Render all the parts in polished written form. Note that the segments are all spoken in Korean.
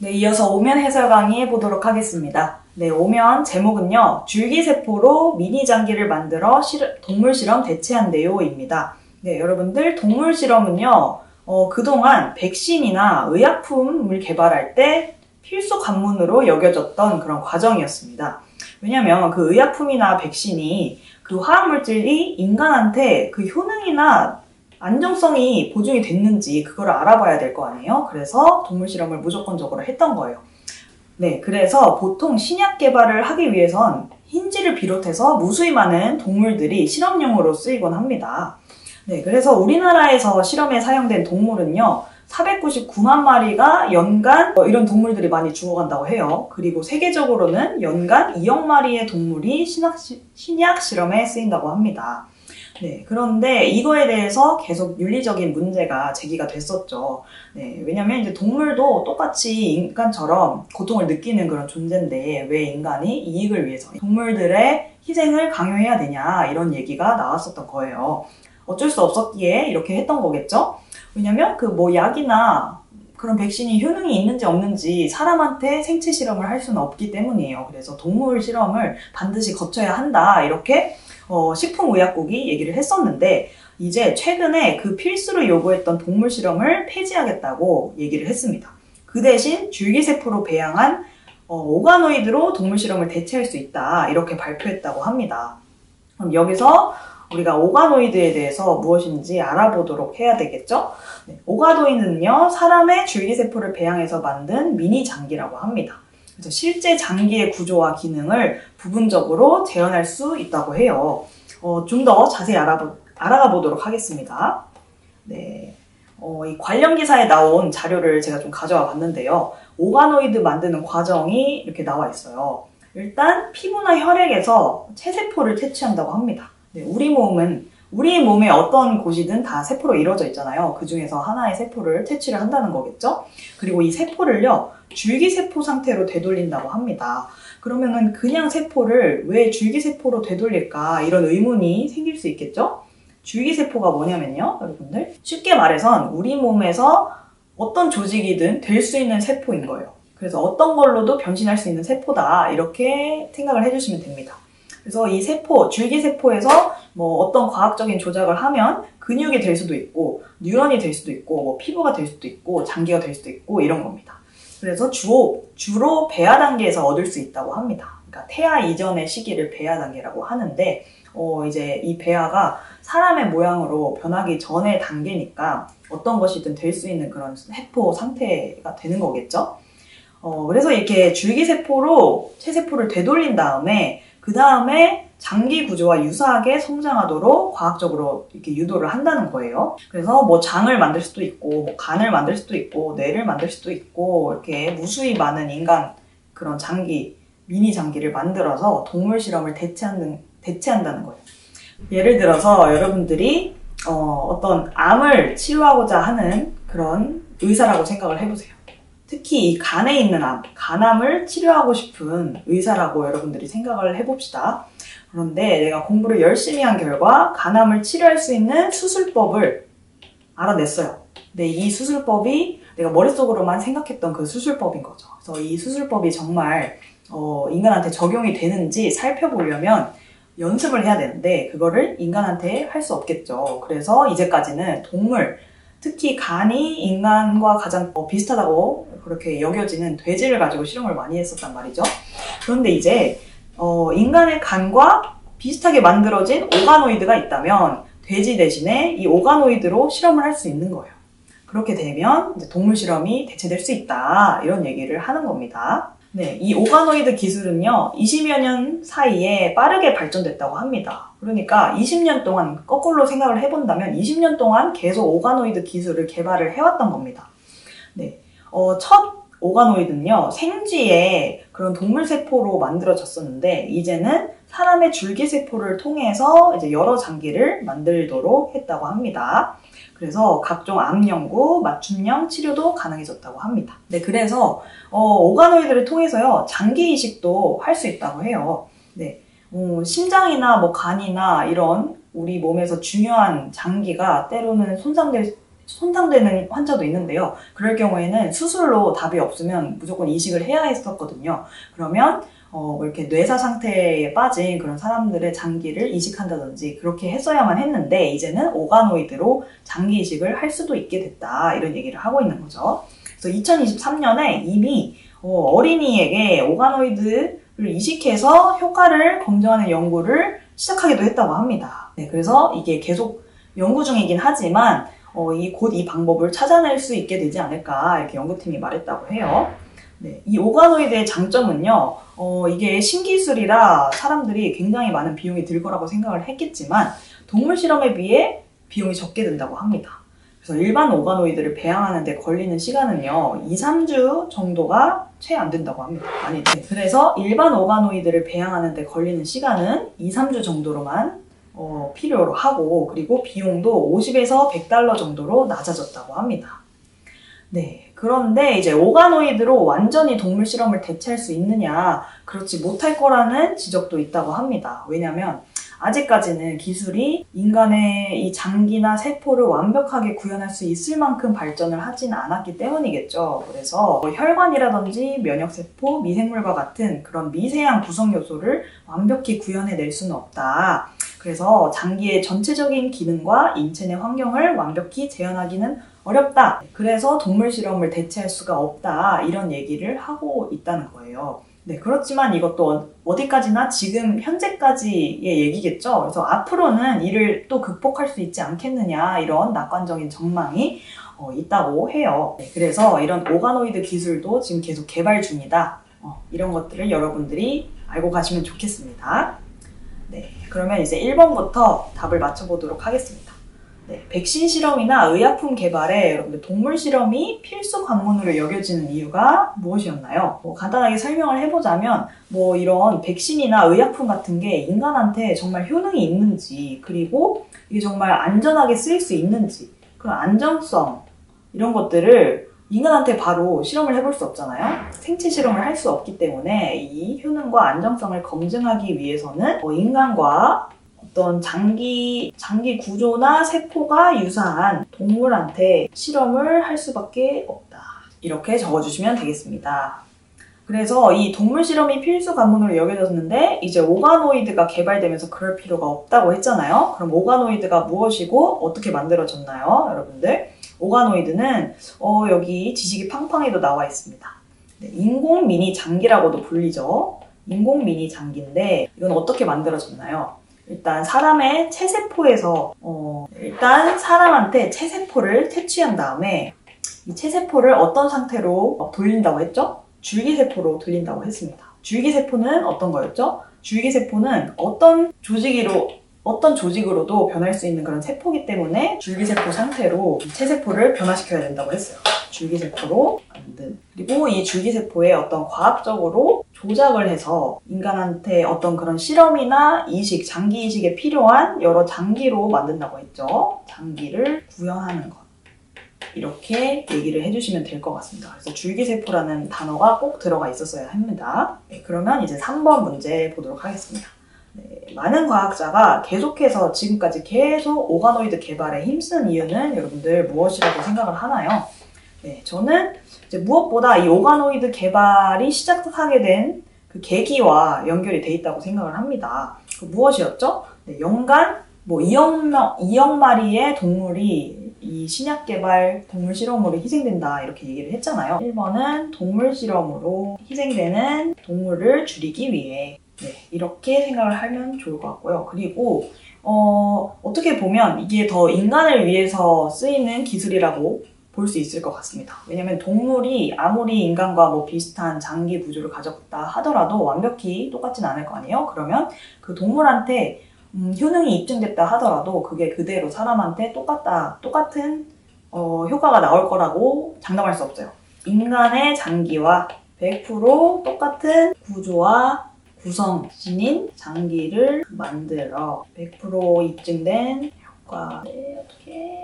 네, 이어서 오면 해설 강의 해보도록 하겠습니다. 네, 오면 제목은요, 줄기세포로 미니 장기를 만들어 동물 실험 대체한대요 입니다. 네, 여러분들 동물 실험은요, 그동안 백신이나 의약품을 개발할 때 필수 관문으로 여겨졌던 그런 과정이었습니다. 왜냐면 그 의약품이나 백신이 그 화학물질이 인간한테 그 효능이나 안정성이 보증이 됐는지 그걸 알아봐야 될 거 아니에요? 그래서 동물 실험을 무조건적으로 했던 거예요. 네, 그래서 보통 신약 개발을 하기 위해선 흰쥐를 비롯해서 무수히 많은 동물들이 실험용으로 쓰이곤 합니다. 네, 그래서 우리나라에서 실험에 사용된 동물은요, 499만 마리가 연간 이런 동물들이 많이 죽어간다고 해요. 그리고 세계적으로는 연간 2억 마리의 동물이 신약 실험에 쓰인다고 합니다. 네, 그런데 이거에 대해서 계속 윤리적인 문제가 제기가 됐었죠. 네, 왜냐면 이제 동물도 똑같이 인간처럼 고통을 느끼는 그런 존재인데 왜 인간이 이익을 위해서 동물들의 희생을 강요해야 되냐 이런 얘기가 나왔었던 거예요. 어쩔 수 없었기에 이렇게 했던 거겠죠? 왜냐면 그 뭐 약이나 그런 백신이 효능이 있는지 없는지 사람한테 생체 실험을 할 수는 없기 때문이에요. 그래서 동물 실험을 반드시 거쳐야 한다 이렇게 식품의약국이 얘기를 했었는데 이제 최근에 그 필수로 요구했던 동물 실험을 폐지하겠다고 얘기를 했습니다. 그 대신 줄기세포로 배양한 오가노이드로 동물 실험을 대체할 수 있다 이렇게 발표했다고 합니다. 그럼 여기서 우리가 오가노이드에 대해서 무엇인지 알아보도록 해야 되겠죠? 네, 오가노이드는요, 사람의 줄기세포를 배양해서 만든 미니 장기라고 합니다. 그래서 실제 장기의 구조와 기능을 부분적으로 재현할 수 있다고 해요. 좀 더 자세히 알아가 보도록 하겠습니다. 네, 이 관련 기사에 나온 자료를 제가 좀 가져와 봤는데요. 오가노이드 만드는 과정이 이렇게 나와 있어요. 일단 피부나 혈액에서 체세포를 채취한다고 합니다. 네, 우리 몸의 어떤 곳이든 다 세포로 이루어져 있잖아요. 그 중에서 하나의 세포를 채취를 한다는 거겠죠? 그리고 이 세포를요, 줄기세포 상태로 되돌린다고 합니다. 그러면은 그냥 세포를 왜 줄기세포로 되돌릴까? 이런 의문이 생길 수 있겠죠? 줄기세포가 뭐냐면요, 여러분들. 쉽게 말해선 우리 몸에서 어떤 조직이든 될 수 있는 세포인 거예요. 그래서 어떤 걸로도 변신할 수 있는 세포다. 이렇게 생각을 해주시면 됩니다. 그래서 이 세포, 줄기세포에서 뭐 어떤 과학적인 조작을 하면 근육이 될 수도 있고, 뉴런이 될 수도 있고, 뭐 피부가 될 수도 있고, 장기가 될 수도 있고, 이런 겁니다. 그래서 주로 배아 단계에서 얻을 수 있다고 합니다. 그러니까 태아 이전의 시기를 배아 단계라고 하는데, 이제 이 배아가 사람의 모양으로 변하기 전의 단계니까 어떤 것이든 될 수 있는 그런 세포 상태가 되는 거겠죠? 그래서 이렇게 줄기세포로 체세포를 되돌린 다음에 그 다음에 장기 구조와 유사하게 성장하도록 과학적으로 이렇게 유도를 한다는 거예요. 그래서 뭐 장을 만들 수도 있고, 뭐 간을 만들 수도 있고, 뇌를 만들 수도 있고, 이렇게 무수히 많은 인간 그런 장기, 미니 장기를 만들어서 동물 실험을 대체한다는 거예요. 예를 들어서 여러분들이 어떤 암을 치료하고자 하는 그런 의사라고 생각을 해보세요. 특히 이 간에 있는 암, 간암을 치료하고 싶은 의사라고 여러분들이 생각을 해봅시다. 그런데 내가 공부를 열심히 한 결과 간암을 치료할 수 있는 수술법을 알아냈어요. 근데 이 수술법이 내가 머릿속으로만 생각했던 그 수술법인 거죠. 그래서 이 수술법이 정말 인간한테 적용이 되는지 살펴보려면 연습을 해야 되는데 그거를 인간한테 할 수 없겠죠. 그래서 이제까지는 동물, 특히 간이 인간과 가장 비슷하다고 그렇게 여겨지는 돼지를 가지고 실험을 많이 했었단 말이죠. 그런데 이제 인간의 간과 비슷하게 만들어진 오가노이드가 있다면 돼지 대신에 이 오가노이드로 실험을 할 수 있는 거예요. 그렇게 되면 이제 동물 실험이 대체될 수 있다 이런 얘기를 하는 겁니다. 네, 이 오가노이드 기술은요 20여 년 사이에 빠르게 발전됐다고 합니다. 그러니까 20년 동안 거꾸로 생각을 해본다면 20년 동안 계속 오가노이드 기술을 개발을 해왔던 겁니다. 네, 첫 오가노이드는요 생쥐의 그런 동물세포로 만들어졌었는데 이제는 사람의 줄기세포를 통해서 이제 여러 장기를 만들도록 했다고 합니다. 그래서 각종 암 연구, 맞춤형 치료도 가능해졌다고 합니다. 네, 그래서 오가노이드를 통해서요 장기 이식도 할 수 있다고 해요. 네, 심장이나 뭐 간이나 이런 우리 몸에서 중요한 장기가 때로는 손상될 손상되는 환자도 있는데요. 그럴 경우에는 수술로 답이 없으면 무조건 이식을 해야 했었거든요. 그러면 뭐 이렇게 뇌사 상태에 빠진 그런 사람들의 장기를 이식한다든지 그렇게 했어야만 했는데 이제는 오가노이드로 장기 이식을 할 수도 있게 됐다, 이런 얘기를 하고 있는 거죠. 그래서 2023년에 이미 어린이에게 오가노이드를 이식해서 효과를 검증하는 연구를 시작하기도 했다고 합니다. 네, 그래서 이게 계속 연구 중이긴 하지만 곧 이 방법을 찾아낼 수 있게 되지 않을까, 이렇게 연구팀이 말했다고 해요. 네, 이 오가노이드의 장점은요, 이게 신기술이라 사람들이 굉장히 많은 비용이 들 거라고 생각을 했겠지만 동물 실험에 비해 비용이 적게 든다고 합니다. 그래서 일반 오가노이드를 배양하는 데 걸리는 시간은요, 2, 3주 정도가 채 안 된다고 합니다. 아니, 네. 그래서 일반 오가노이드를 배양하는 데 걸리는 시간은 2, 3주 정도로만 필요로 하고, 그리고 비용도 50에서 100달러 정도로 낮아졌다고 합니다. 네, 그런데 이제 오가노이드로 완전히 동물 실험을 대체할 수 있느냐, 그렇지 못할 거라는 지적도 있다고 합니다. 왜냐면 아직까지는 기술이 인간의 이 장기나 세포를 완벽하게 구현할 수 있을 만큼 발전을 하진 않았기 때문이겠죠. 그래서 혈관이라든지 면역세포, 미생물과 같은 그런 미세한 구성 요소를 완벽히 구현해낼 수는 없다. 그래서 장기의 전체적인 기능과 인체 내 환경을 완벽히 재현하기는 어렵다. 그래서 동물 실험을 대체할 수가 없다. 이런 얘기를 하고 있다는 거예요. 네, 그렇지만 이것도 어디까지나 지금 현재까지의 얘기겠죠. 그래서 앞으로는 이를 또 극복할 수 있지 않겠느냐, 이런 낙관적인 전망이 있다고 해요. 네, 그래서 이런 오가노이드 기술도 지금 계속 개발 중이다. 이런 것들을 여러분들이 알고 가시면 좋겠습니다. 네, 그러면 이제 1번부터 답을 맞춰보도록 하겠습니다. 네, 백신 실험이나 의약품 개발에 여러분들 동물 실험이 필수 관문으로 여겨지는 이유가 무엇이었나요? 간단하게 설명을 해보자면 이런 백신이나 의약품 같은 게 인간한테 정말 효능이 있는지, 그리고 이게 정말 안전하게 쓰일 수 있는지, 그런 안정성, 이런 것들을 인간한테 바로 실험을 해볼 수 없잖아요. 생체 실험을 할 수 없기 때문에 이 효능과 안정성을 검증하기 위해서는 인간과 어떤 장기 구조나 세포가 유사한 동물한테 실험을 할 수밖에 없다. 이렇게 적어주시면 되겠습니다. 그래서 이 동물 실험이 필수 관문으로 여겨졌는데 이제 오가노이드가 개발되면서 그럴 필요가 없다고 했잖아요. 그럼 오가노이드가 무엇이고 어떻게 만들어졌나요, 여러분들? 오가노이드는 여기 지식이 팡팡이도 나와 있습니다. 네, 인공 미니 장기라고도 불리죠. 인공 미니 장기인데 이건 어떻게 만들어졌나요? 일단 사람의 체세포에서 일단 사람한테 체세포를 채취한 다음에 이 체세포를 어떤 상태로 돌린다고 했죠? 줄기세포로 돌린다고 했습니다. 줄기세포는 어떤 거였죠? 줄기세포는 어떤 조직으로도 변할 수 있는 그런 세포이기 때문에 줄기세포 상태로 체세포를 변화시켜야 된다고 했어요. 줄기세포로 만든. 그리고 이 줄기세포에 어떤 과학적으로 조작을 해서 인간한테 어떤 그런 실험이나 이식, 장기 이식에 필요한 여러 장기로 만든다고 했죠. 장기를 구현하는 것. 이렇게 얘기를 해주시면 될 것 같습니다. 그래서 줄기세포라는 단어가 꼭 들어가 있었어야 합니다. 네, 그러면 이제 3번 문제 보도록 하겠습니다. 네, 많은 과학자가 계속해서 지금까지 계속 오가노이드 개발에 힘쓴 이유는 여러분들 무엇이라고 생각을 하나요? 네, 저는 이제 무엇보다 이 오가노이드 개발이 시작하게 된 그 계기와 연결이 돼 있다고 생각을 합니다. 그 무엇이었죠? 네, 연간 2억 마리의 동물이 이 신약 개발 동물 실험으로 희생된다, 이렇게 얘기를 했잖아요. 1번은 동물 실험으로 희생되는 동물을 줄이기 위해. 네, 이렇게 생각을 하면 좋을 것 같고요. 그리고 어떻게 보면 이게 더 인간을 위해서 쓰이는 기술이라고 볼 수 있을 것 같습니다. 왜냐면 동물이 아무리 인간과 비슷한 장기 구조를 가졌다 하더라도 완벽히 똑같진 않을 거 아니에요? 그러면 그 동물한테 효능이 입증됐다 하더라도 그게 그대로 사람한테 똑같은 효과가 나올 거라고 장담할 수 없어요. 인간의 장기와 100% 똑같은 구조와 구성진인 장기를 만들어 100% 입증된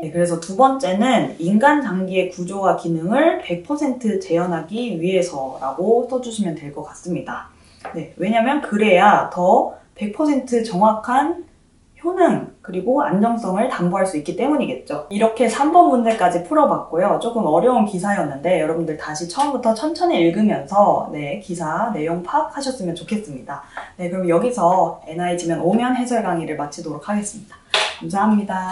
네, 그래서 두 번째는 인간 장기의 구조와 기능을 100% 재현하기 위해서라고 써주시면 될 것 같습니다. 네, 왜냐면 그래야 더 100% 정확한 효능, 그리고 안정성을 담보할 수 있기 때문이겠죠. 이렇게 3번 문제까지 풀어봤고요. 조금 어려운 기사였는데 여러분들 다시 처음부터 천천히 읽으면서 네, 기사 내용 파악하셨으면 좋겠습니다. 네, 그럼 여기서 NI지면 오면 해설 강의를 마치도록 하겠습니다. 감사합니다.